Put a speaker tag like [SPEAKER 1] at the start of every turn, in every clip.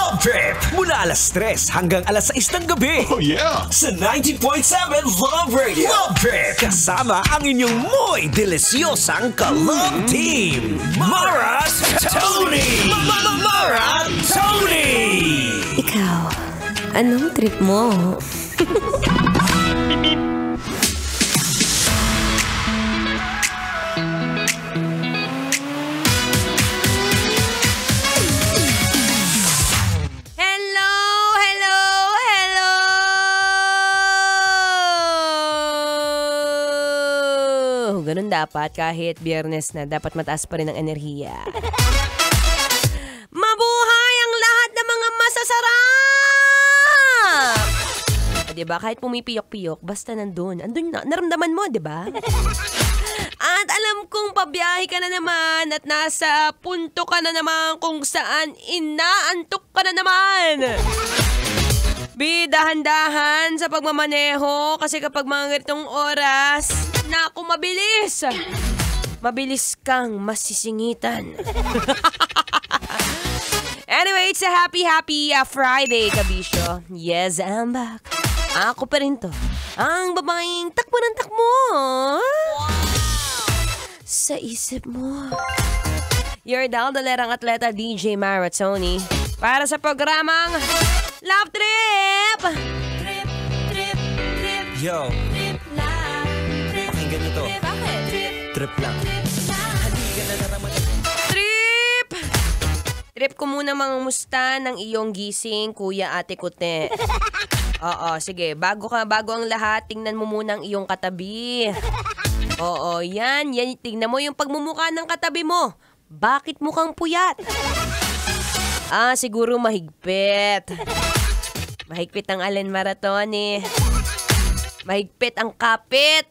[SPEAKER 1] Love Trip! Mula alas 3 hanggang alas 6 ng gabi.
[SPEAKER 2] Oh yeah!
[SPEAKER 1] Sa 90.7 Love Radio. Love Trip! Kasama ang inyong muy delisyosang ka-love team. Mara Tony! Mara Tony!
[SPEAKER 3] Ikaw, anong trip mo?
[SPEAKER 4] Ganun dapat, kahit biyernes na, dapat mataas pa rin ang enerhiya. Mabuhay ang lahat ng mga masasarap! Diba, kahit pumipiyok-piyok, basta andun na, naramdaman mo, diba? At alam kong pabiyahe ka na naman at nasa punto ka na naman kung saan inaantok ka na naman. Dahan-dahan sa pagmamaneho kasi kapag mga ganitong oras, naku, mabilis. Mabilis kang masisingitan. Anyway, it's a happy Friday, kabisyo. Yes, I'm back. Ako pa rin to. Ang babaeng takbo ng takbo. Sa isip mo. Your daldalerang atleta DJ Mara Tony. Para sa programang Love Trip!
[SPEAKER 5] Trip, trip, trip.
[SPEAKER 1] Yo,
[SPEAKER 5] Trip lang. Trip,
[SPEAKER 1] pakinggan nyo to.
[SPEAKER 5] trip. Bakit?
[SPEAKER 1] Trip lang.
[SPEAKER 4] Trip! Trip ko muna mga musta ng iyong gising, Kuya Ate Kute. Oo, sige. Bago ang lahat, tingnan mo muna ang iyong katabi. Oo, yan. Tingnan mo yung pagmumukha ng katabi mo. Bakit mukhang puyat? Siguro mahigpit. Mahigpit ang Allen Marathon eh. Mahigpit ang kapit.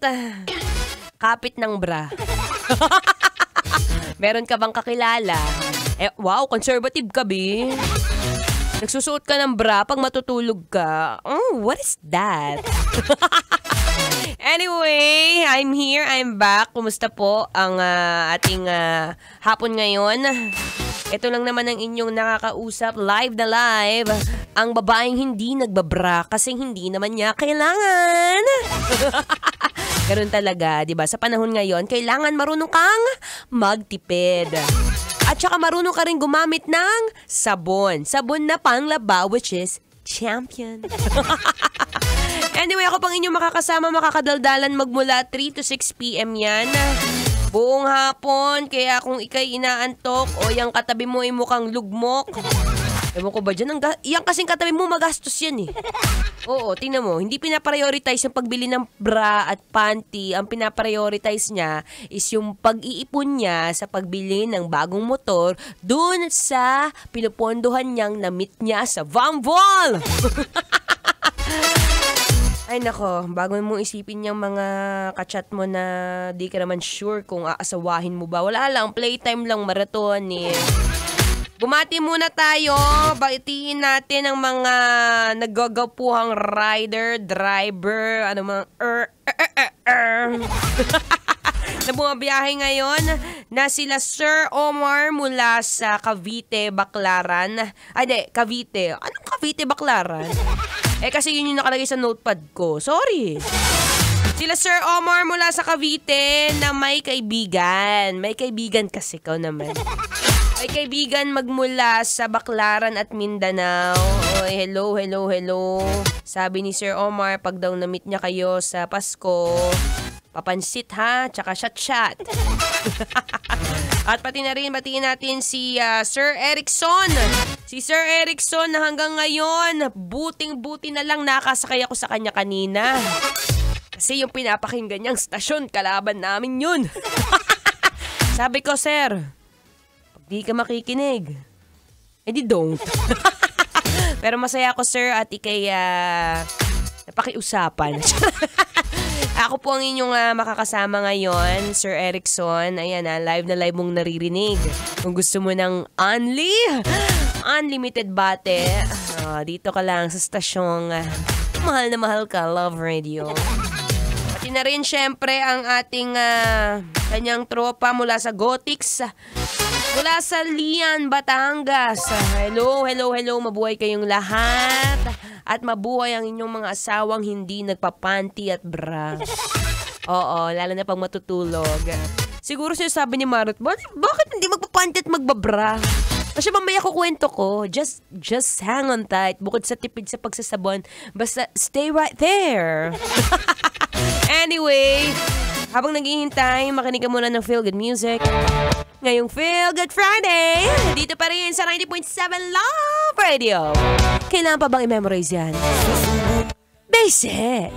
[SPEAKER 4] Kapit ng bra. Meron ka bang kakilala? Wow, conservative ka, Bi. Nagsusuot ka ng bra pag matutulog ka. What is that? Anyway, I'm here, I'm back. Kumusta po ang ating hapon ngayon? Ito lang naman ang inyong nakakausap, live na live. Ang babaeng hindi nagbabra kasi hindi naman niya kailangan. Ganun talaga, di ba? Sa panahon ngayon, kailangan marunong kang magtipid. At saka marunong ka rin gumamit ng sabon. Sabon na panglaba, which is Champion. Anyway, ako pang inyong makakasama, makakadaldalan magmula 3 to 6 p.m. yan. Buong hapon, kaya kung ikay inaantok o yung katabi mo ay mukhang lugmok. Ewan ko ba dyan? Yang kasing katabi mo, magastos yan eh. Oo, tingnan mo, hindi pinaprioritize yung pagbili ng bra at panty. Ang pinaprioritize niya is yung pag-iipon niya sa pagbili ng bagong motor dun sa pinupondohan niyang na-meet niya sa Vamvol. Ay nako, bago mo isipin yung mga kachat mo na di ka naman sure kung aasawahin mo ba. Wala lang, playtime lang, marathon eh. Bumati muna tayo, baitiin natin ang mga naggagapuhang rider, driver, ano mga na bumabiyahe ngayon na sila Sir Omar mula sa Cavite, Baclaran. Ay, di, Cavite. Anong Cavite, Baclaran? Kasi yun yung nakalagay sa notepad ko. Sorry. Sila Sir Omar mula sa Cavite na may kaibigan. May kaibigan kasi ikaw naman. May kaibigan magmula sa Baclaran at Mindanao. Oy, hello. Sabi ni Sir Omar, pag daw na-meet niya kayo sa Pasko, papansit ha, tsaka shot. At pati na rin, batiin natin si Sir Erickson. Si Sir Erickson na hanggang ngayon, buting-buti na lang nakasakay ako sa kanya kanina. Kasi yung pinapakinggan niyang stasyon, kalaban namin yun. Sabi ko, Sir, pag di ka makikinig, edi don't. Pero masaya ako, Sir, at ikay napakiusapan. Ako po ang inyong makakasama ngayon, Sir Erickson. Ayan live na live mong naririnig. Kung gusto mo ng unlimited bate, dito ka lang sa stasyong mahal na mahal ka, Love Radio. Pati na rin syempre ang ating kanyang tropa mula sa Gotix. Mula sa Lian, Batangas. Hello, hello, hello. Mabuhay kayong lahat. At mabuhay ang inyong mga asawang hindi nagpapanty at bra. Oo, lalo na pag matutulog. Siguro sinasabi ni Marot, bakit hindi magpapanty at magbabra? Kasi mamaya kukwento ko. Just hang on tight. Bukod sa tipid sa pagsasabon, basta stay right there. Anyway, habang naghihintay, makinig ka muna ng Feel Good Music. Ngayong Feel Good Friday, dito pa rin sa 90.7 Love Radio. Kailangan pa bang i-memorize yan? Basic!